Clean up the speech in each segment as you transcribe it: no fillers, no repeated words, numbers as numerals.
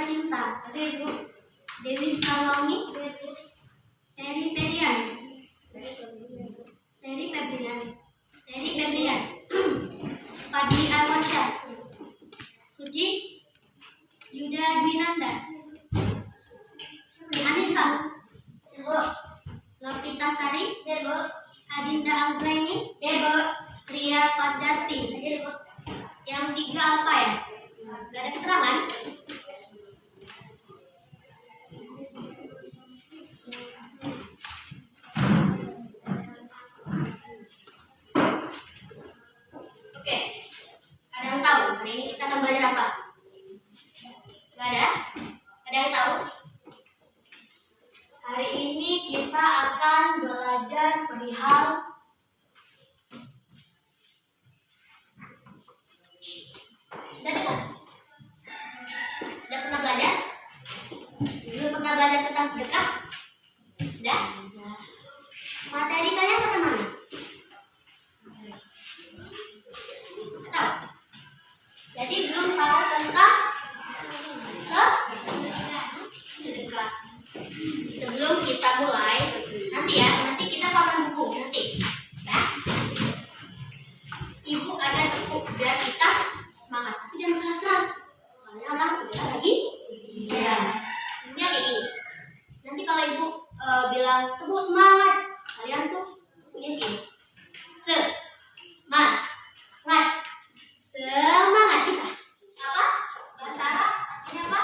Sinta. Ada Ibu. Dewi Skaloni. Ferry Perian. Ferry Febrian. Fadli Alwarsyad. Suci Yuda Dwinanda. Anissa. Lovita Sari. Adinda Anggraini. Ria Padarti. Yang 3 apa ya? Gak ada keterangan. Oke, ada yang tahu hari ini kita akan belajar apa? Gak ada? Ada yang tahu? Hari ini kita akan belajar perihal sudah dengar? Sudah pernah belajar? Belum pernah belajar tentang sedekah? Sudah? Materi kalian sampai mana? Tahu? Jadi belum tahu tentang sedekah. Sebelum kita mulai, nanti kita pakai buku nanti. Ya. Ibu ada buku biar kita semangat. Tapi jangan keras-keras. Soalnya orang sebentar lagi. Ya. Ini kayak gini. Nanti kalau ibu bilang tebu semangat, kalian tuh punya segini. Semangat bisa. Apa? Bahasa Arab artinya apa?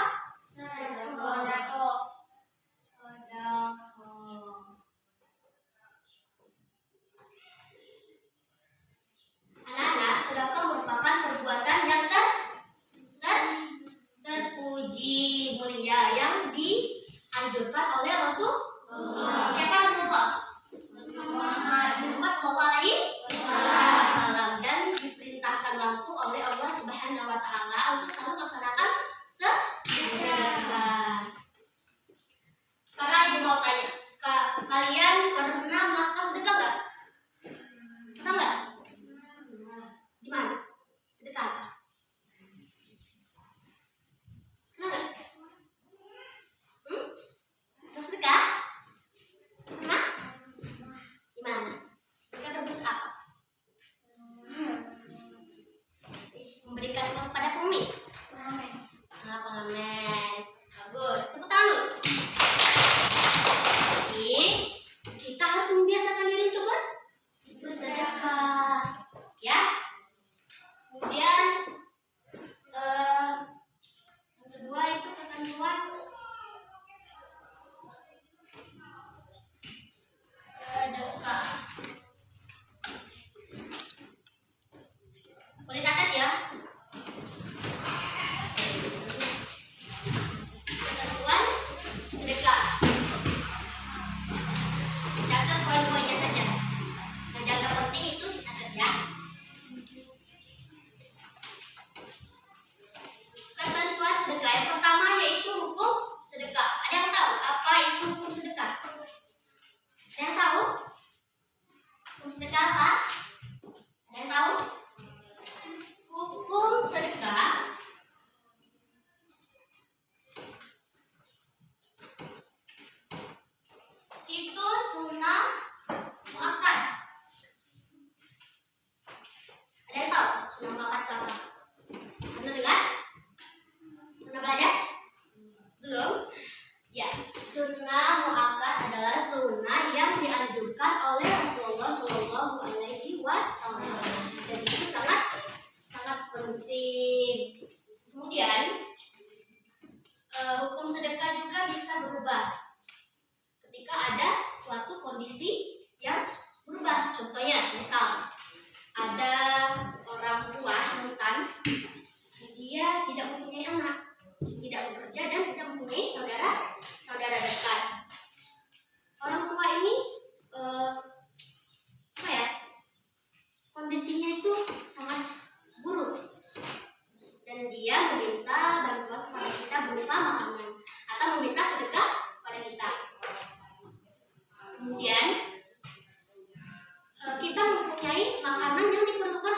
Sodako. Anak-anak, sodako merupakan perbuatan yang terpuji mulia yang dianjurkan oleh Rasulullah. Siapa Rasulullah? Muhammad sallallahu alaihi wasallam, dan diperintahkan langsung oleh Allah Subhanahu wa taala untuk selalu melaksanakan sedekah. Sekarang ibu mau tanya, kalian pernah melakukan sedekah enggak? Pernah enggak? Di mana? Sedekah apa? Pernah enggak? Sedekah? Pernah? Di mana? Sedekah berbentuk apa? Memberikan kepada pengemis. Pengamen. Bagus. Tepuk tangan dulu. Jadi kita harus membiasakan diri untuk bersedekah, ya. Kemudian yang kedua itu ketentuan sedekah. Boleh catat ya. Ketentuan sedekah. Catat poin-poinnya saja. Yang agak penting itu dicatat ya. Ketentuan sedekah yang pertama yaitu hukum sedekah. Ada yang tahu apa itu hukum sedekah? Ada yang tahu? Hukum sedekah apa? Ada yang tahu? Hukum sedekah itu sunnah muakkad. Ada yang tahu sunnah muakkad apa? Pernah dengar? Pernah belajar? Belum? Ya, sunnah muakkad adalah sunnah yang dianjurkan oleh Rasulullah Shallallahu Alaihi Wasallam, dan itu sangat penting. Kemudian hukum sedekah juga bisa berubah ketika ada suatu kondisi yang berubah. Contohnya, misal ada orang tua rentan, dia tidak mempunyai anak, tidak bekerja, dan tidak mempunyai saudara dekat. Orang tua ini kondisinya itu sangat buruk, dan dia meminta bantuan kepada kita berupa makanan atau meminta sedekah kepada kita. Kemudian kita mempunyai makanan yang diperlukan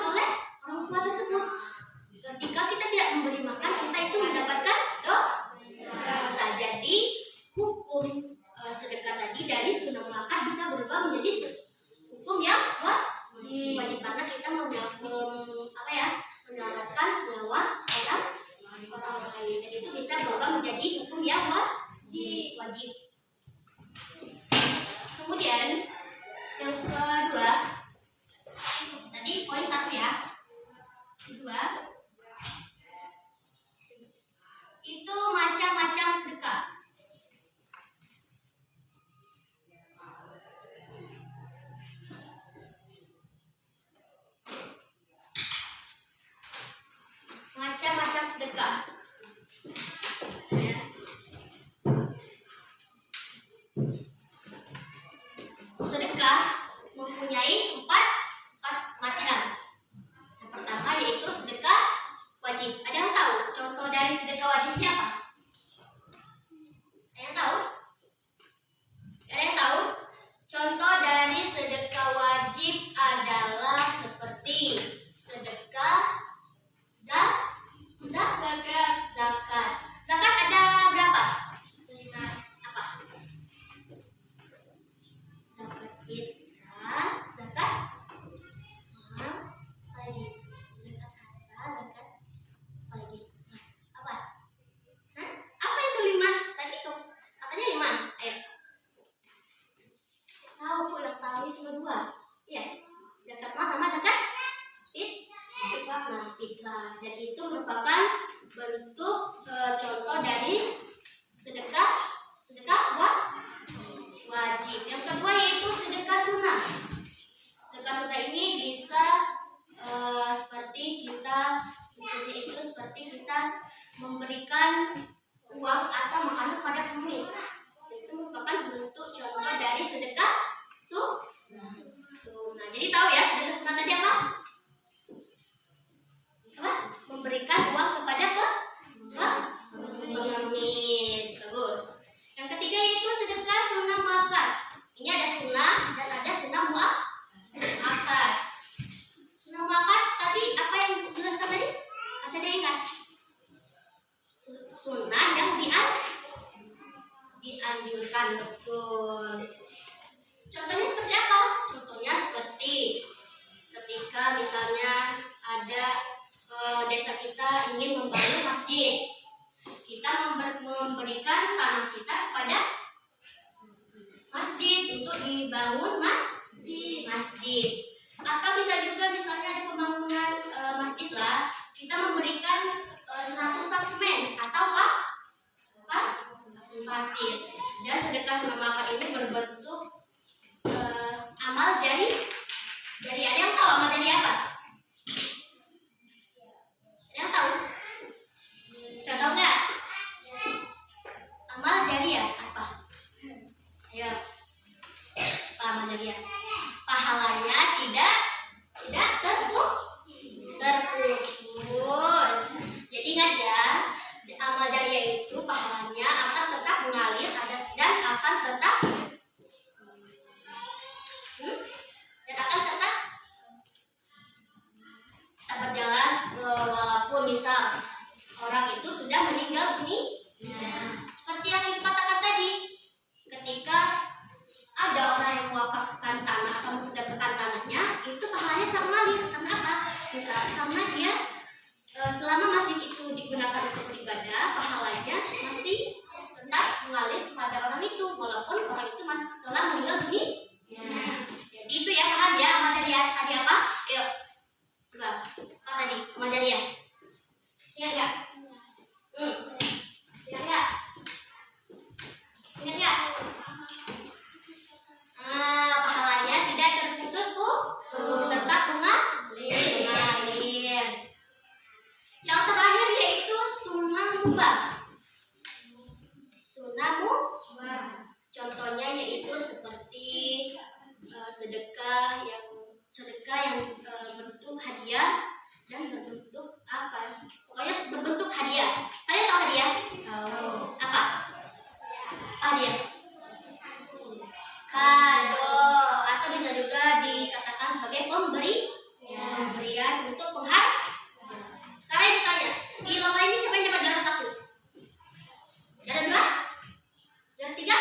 dianjurkan. Betul. Contohnya seperti apa? Contohnya seperti ketika misalnya ada desa kita ingin membangun masjid, kita memberikan tanah kita kepada masjid untuk dibangun masjid. Atau bisa juga misalnya ada pembangunan masjid lah, kita memberikan 100 sak semen atau pasir. Dan sedekah sumber ini berbentuk amal jari. Ada yang tahu amal jari apa? Ada yang tahu? Tahu nggak? Amal jariah apa? Ayo. Apa amal jariah? Pahalanya tidak terputus. Jadi ingat ya, amal jariah itu pahalanya akan tetap mengalir dan akan tetap berjalan walaupun misal orang itu sudah meninggal dunia. Seperti yang ibu katakan tadi, ketika ada orang yang mewakafkan tanah atau mensedekahkan tanahnya, itu pahalanya tak mengalir. Karena apa? Misalnya karena dia selama masjid itu digunakan untuk beribadah, pahalanya masih tetap mengalir kepada orang itu walaupun orang itu masih telah meninggal dunia. Jadi itu ya, paham ya amal jariah tadi apa? Ayo. Coba, apa tadi amal jariah? Ingat nggak? Ingat nggak? Ingat nggak? Pahalanya tidak terputus tuh, tetap mengalir. Yang terakhir yaitu sunnah mubah. Sunnah mubah. Contohnya yaitu seperti sedekah yang berbentuk hadiah dan berbentuk apa? Pokoknya berbentuk hadiah. Kalian tahu hadiah? Tahu. Apa? Hadiah. Kado, atau bisa juga dikatakan sebagai pemberian untuk penghargaan. Sekarang ibu tanya, di lomba ini siapa yang dapat juara 1? Juara 2? Juara 3?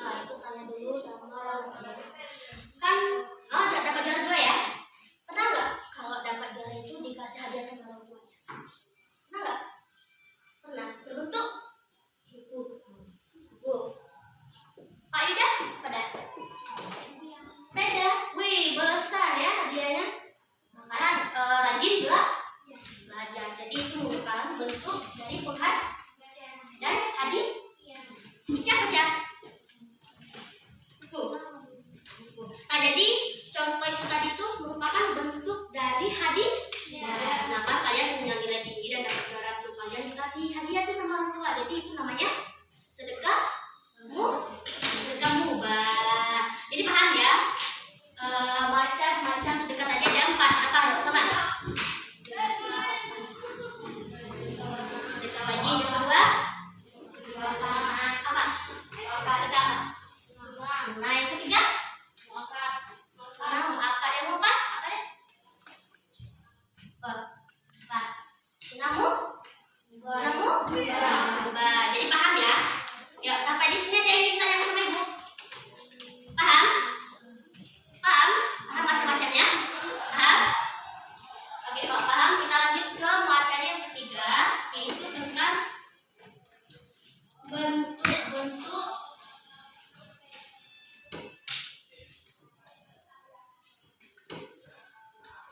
Ibu tanya dulu sama kan, dapat juara 2 ya? Pernah nggak kalau dapat juara itu dikasih hadiah sama orang tuanya? Pernah nggak? Pernah. Berbentuk buku. Pak Yuda, pada sepeda. Wih, besar ya hadiahnya. Makanya rajin belajar. Jadi itu merupakan bentuk dari penghargaan dan hadiah. Pecah-pecah. Nah, jadi contoh itu tadi itu merupakan bentuk dari hadiah. Nah, kan kalian punya nilai tinggi dan dapat juara tuh, kalian dikasih hadiah tuh sama orang tua. Jadi itu namanya sedekah mubah. Jadi paham ya? Macam-macam sedekah tadi ada 4. Apa teman? Sedekah wajib yang kedua. Apa? Sedekah sunnah yang ketiga. Sunnah muakkad yang keempat. Apa ya? Sunnah mubah. Jadi paham ya? Yuk, sampai di sini ada yang ingin tanya sama ibu. Paham? Paham macam-macamnya? Paham? Oke, kalau paham kita lanjut ke materi yang ketiga, yaitu tentang bentuk-bentuk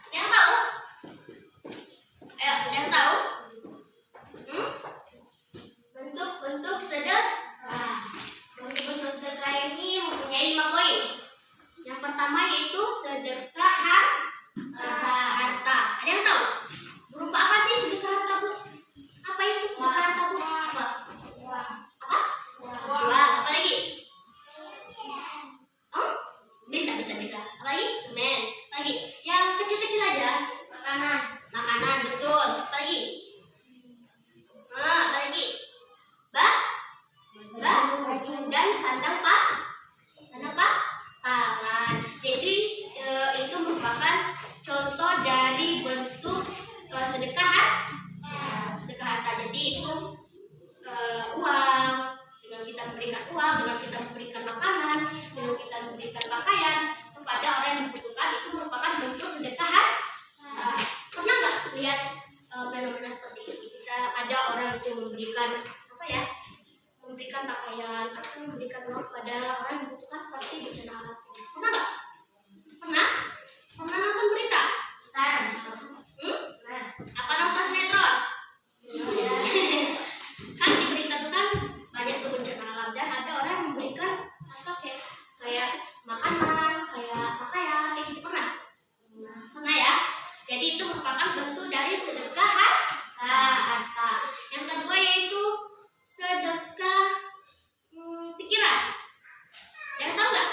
yang tahu? Ayo, yang tahu? orang itu memberikan apa ya? Memberikan pakaian atau memberikan uang pada orang yang membutuhkan seperti bencana alam. Pernah nggak? Pernah? Pernah nonton berita? Apa nonton sinetron? Kan di berita itu kan banyak tuh bencana alam dan ada orang yang memberikan apa kayak makanan, kayak pakaian, kayak gitu pernah? Pernah ya? Jadi itu merupakan bentuk dari sedekah harta. Yang kedua yaitu sedekah pikiran. Yang tahu nggak?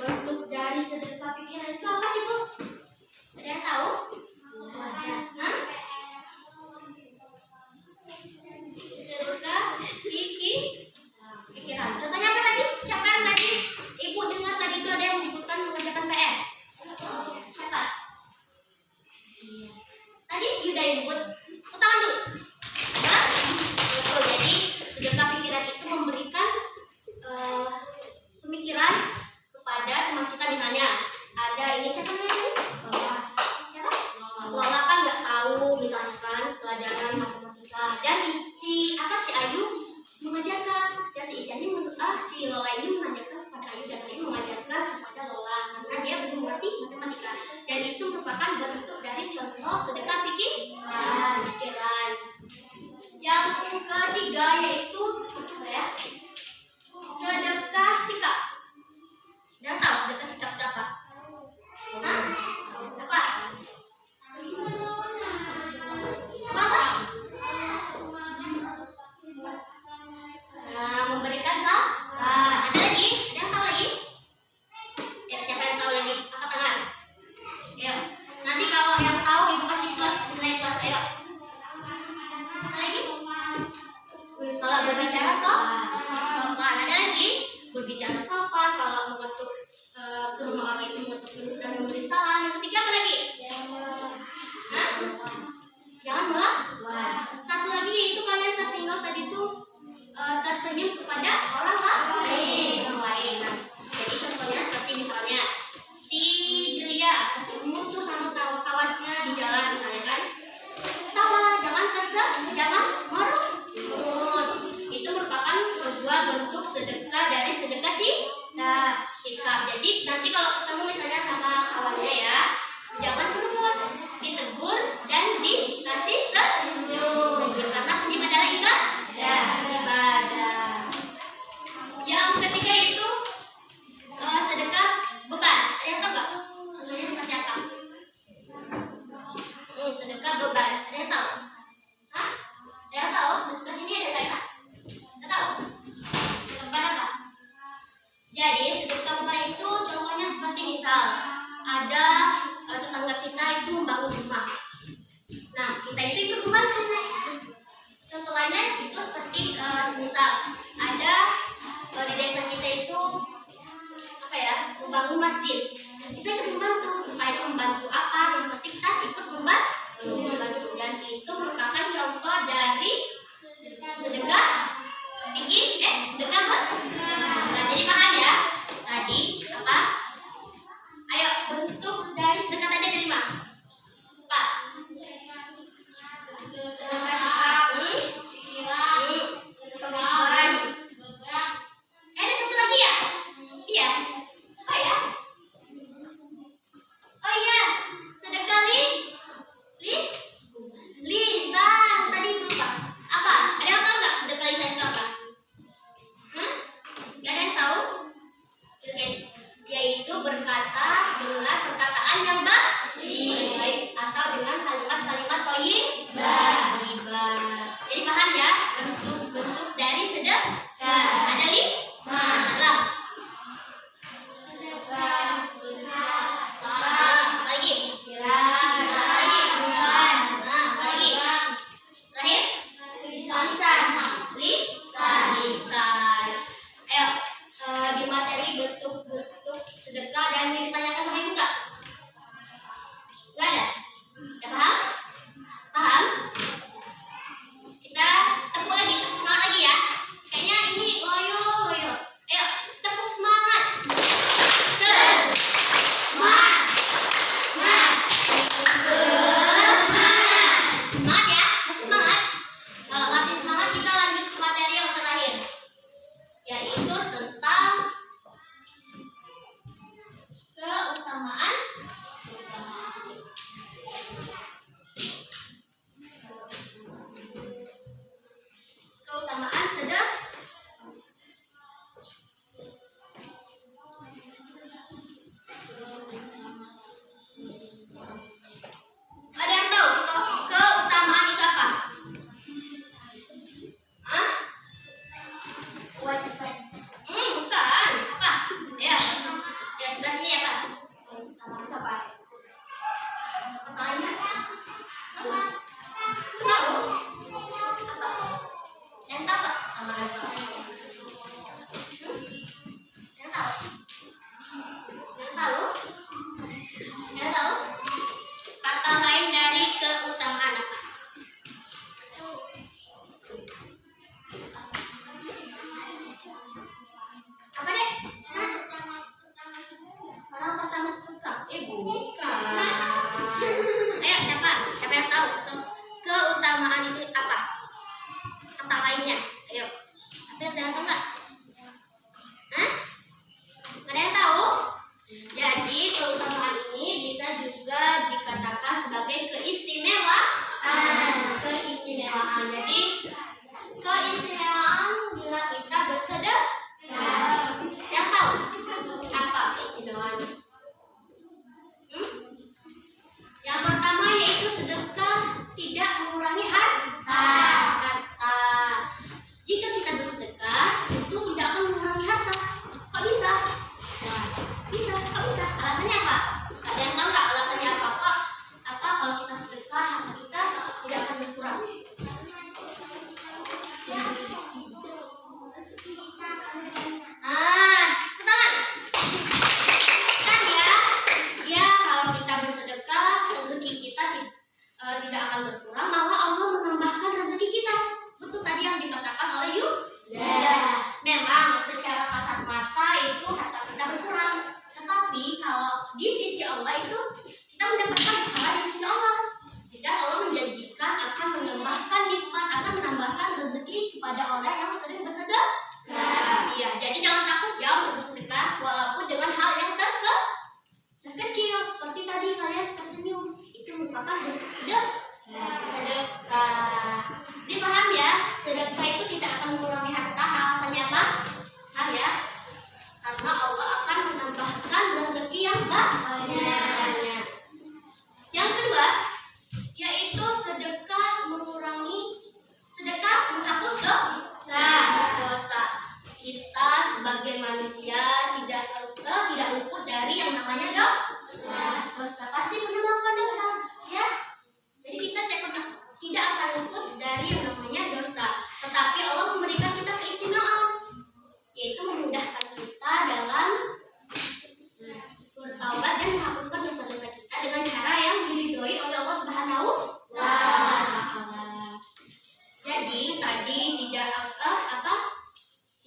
Bentuk dari sedekah pikiran itu apa sih, Bu? Ada yang tahu? Hah? Sedekah pikiran. Contohnya apa tadi? Siapa yang tadi? Ibu dengar tadi itu ada yang menyebutkan mengerjakan PR. Siapa? Tadi Yuda yang nyebut. Tangan dulu. Betul. Jadi sedekah pikiran itu memberikan pemikiran kepada teman kita, misalnya ada ini siapa namanya? Siapa? Lola kan nggak tahu misalnya kan pelajaran matematika dan si Ayu mengajarkan ya si Ica ini si Lola ini mengajarkan kepada Ayu dan Ayu mengajarkan kepada Lola karena dia belum mengerti matematika dan itu merupakan bentuk dari contoh sedekah pikiran. Yang ketiga yaitu apa ya? Sedekah sikap. Dan tahu sedekah sikap itu apa? Hah? Apa? Memberikan saran. Ada lagi? Ada yang tahu lagi? Ya, siapa yang tahu lagi? Angkat tangan. Ya. Nanti kalau yang tahu ibu kasih nilai plus. Ayo. Apa lagi? Kalau berbicara sopan. Ada lagi? Berbicara sopan. Kalau mengetuk ke rumah orang itu mengetuk pintu dan memberi salam. Yang ketiga apa lagi? Hah? Jangan melawan. Satu lagi yaitu kalian tertinggal tadi tuh tersenyum kepada orang lain. Nah, jadi contohnya seperti misalnya si Julia ketemu tuh sama kawannya di jalan misalnya kan, tawa, jangan marah. Itu merupakan sebuah bentuk sedekah dari sedekah sikap. Jadi nanti kalau ketemu misalnya sama kawannya ya, jangan berbuat, ditegur dan dikasih senyum karena senyum adalah ibadah. Yang ketiga itu sedekah beban. Ada yang tahu nggak? Contohnya seperti apa? Sedekah beban. Ada yang tahu? Hah? Ada yang tahu? Di sebelah sini ada nggak ya? Nggak tahu? Sedekah beban apa? Jadi sedekah beban itu contohnya seperti misal ada tetangga kita itu membangun rumah. Nah kita itu ikut membantu. Contoh lainnya itu seperti misal ada di desa kita itu apa ya, membangun masjid. Dan kita ikut membantu. Entah itu membantu apa, yang penting kita ikut membantu. Dan itu merupakan contoh dari sedekah sedekah beban. Jadi paham ya? Tadi apa? Ayo bentuk dari sedekah tadi ada 5. Pak. Ada satu lagi ya? Iya. Apa ya? Oh iya, sedekah lisan. Tadi lupa. Apa? Ada yang tahu nggak sedekah lisan itu apa? Nggak ada yang tahu? Oke. Yaitu berkata dengan perkataan yang baik atau dengan kalimat-kalimat thayyibah. Jadi paham ya bentuk-bentuk dari sedekah. Ada 5. Di materi bentuk-bentuk sedekah dan yang ditanyakan sama ibu nggak? Nggak ada? Udah paham? Paham? Kita tepuk lagi, tepuk semangat lagi ya. Kayaknya ini loyo. Ayo, tepuk semangat. Semangat ya, masih semangat.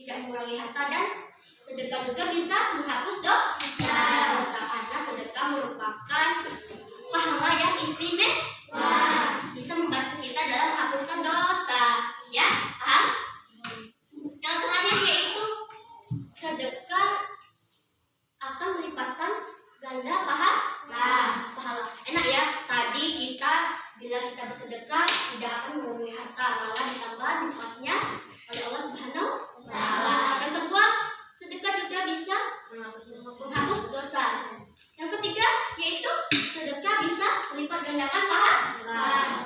tidak mengurangi harta, dan sedekah juga bisa menghapus dosa. Karena sedekah merupakan pahala yang istimewa, bisa membantu kita dalam menghapuskan dosa. Ya, paham? Yang terakhir yaitu sedekah akan melipatkan ganda pahala. Enak ya, tadi bila kita bersedekah tidak akan mengurangi harta, malah ditambah nikmatnya oleh Allah Subhanahu wa Ta'ala. Yang kedua, sedekah juga bisa menghapus dosa. Yang ketiga yaitu sedekah bisa melipat gandakan pahala.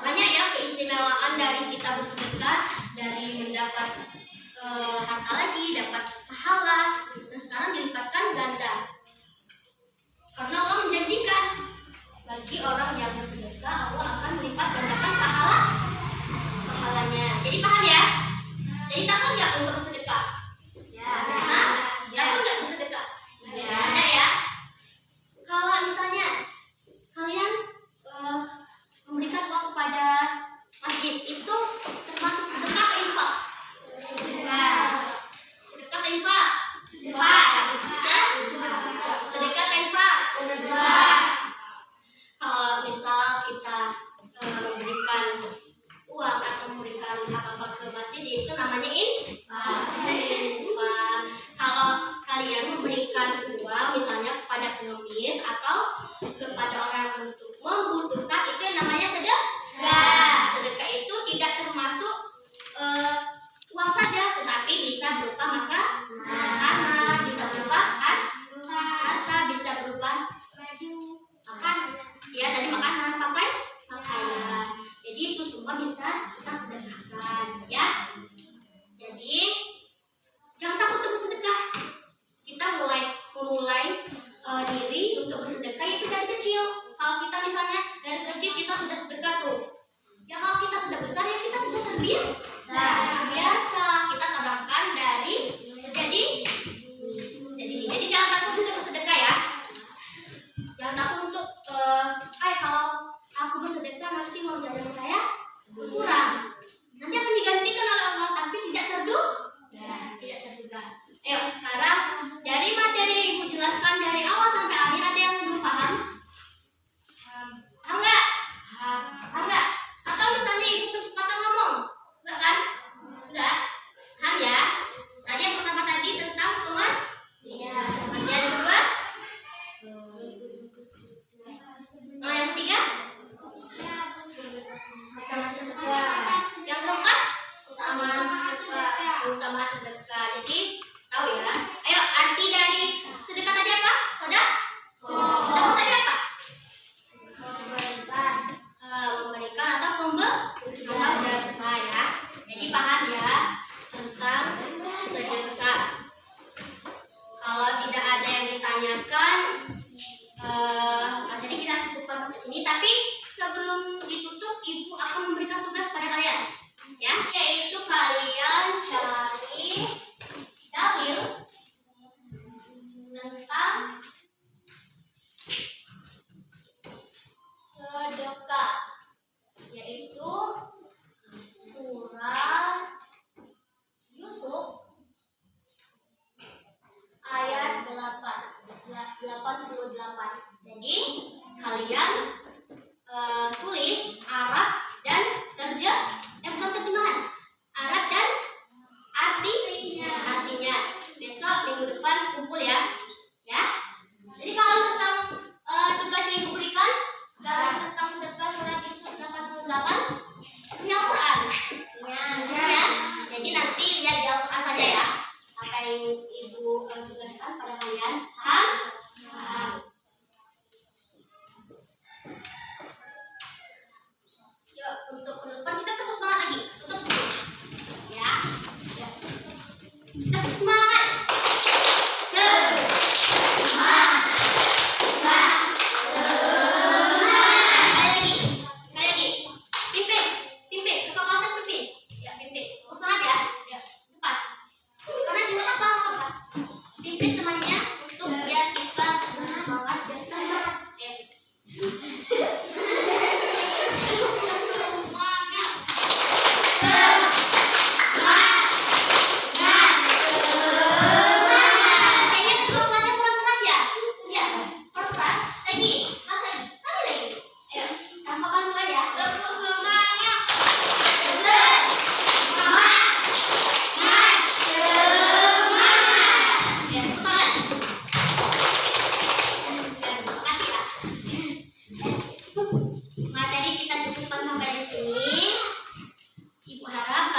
Banyak ya keistimewaan dari kita bersedekah, dari mendapat harta lagi, dapat pahala, dan sekarang dilipatkan ganda. Karena Allah menjanjikan bagi orang yang bersedekah, Allah akan melipat gandakan pahalanya. Jadi paham ya? Jadi takut nggak untuk bersedekah? Ya. Takut nggak bersedekah? Ya. Ada ya? Kalau misalnya kalian memberikan uang kepada masjid, itu termasuk sedekah atau infak? Sedekah atau infak? Ya? Sedekah atau infak? Kalau misal kita memberikan uang atau memberikan apa-apa ke masjid, itu namanya infak. Kalau kalian memberikan uang misalnya kepada pengemis atau kepada orang yang membutuhkan, itu yang namanya sedekah. Sedekah itu tidak termasuk uang saja, tetapi bisa berupa makanan, bisa berupa harta, bisa berupa baju, ya tadi makanan, pakaian. Jadi itu semua bisa kita sedekahkan, ya. Jadi jangan takut untuk bersedekah. Kita memulai diri untuk bersedekah itu dari kecil. Kalau kita misalnya dari kecil kita sudah sedekah tuh, ya kalau kita sudah besar ya kita sudah terbiasa. Kita tanamkan dari sejak dini. Jadi jangan takut untuk bersedekah ya. Jangan takut untuk kalau aku bersedekah nanti mau jajan saya berkurang. Nanti akan digantikan oleh Allah, tapi tidak terduga. Ayo sekarang dari materi yang Ibu jelaskan dari awal sampai akhir, ada yang belum paham? Paham nggak? Paham nggak? Atau misalnya Ibu kecepatan ngomong? Enggak kan? Enggak? Paham ya? Tadi yang pertama tadi tentang hitungan. Iya. Yang kedua? Yang ketiga? Yang keempat? Utama sedekah. Jadi tahu ya. Ayo arti dari sedekah tadi apa? Sedekah tadi apa? Memberikan atau memberi ya. Jadi paham ya tentang sedekah. Kalau tidak ada yang ditanyakan, materi kita cukupkan sampai sini. Tapi sebelum ditutup, Ibu akan memberikan tugas pada kalian, ya, yaitu kalian cari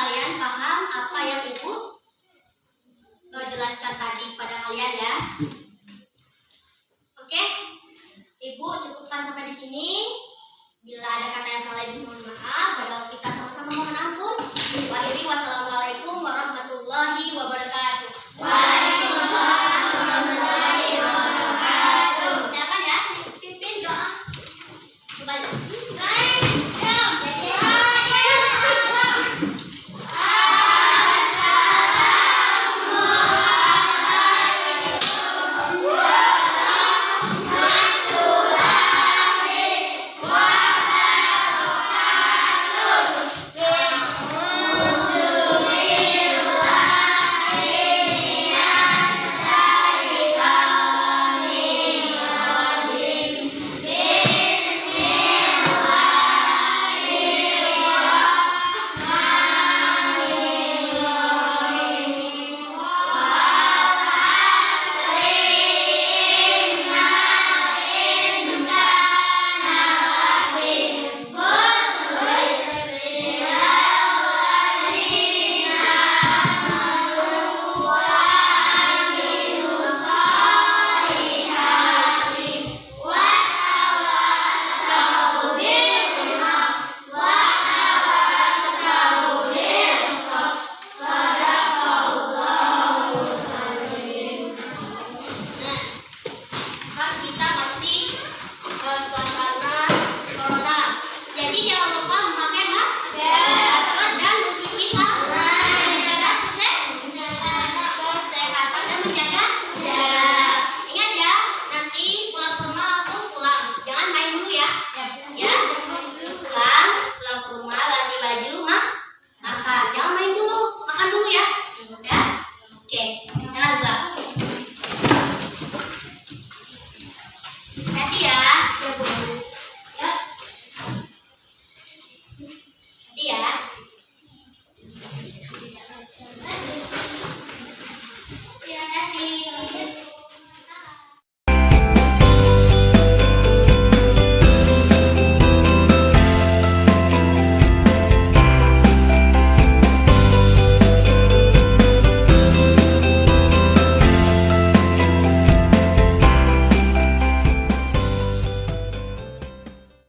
kalian paham apa yang Ibu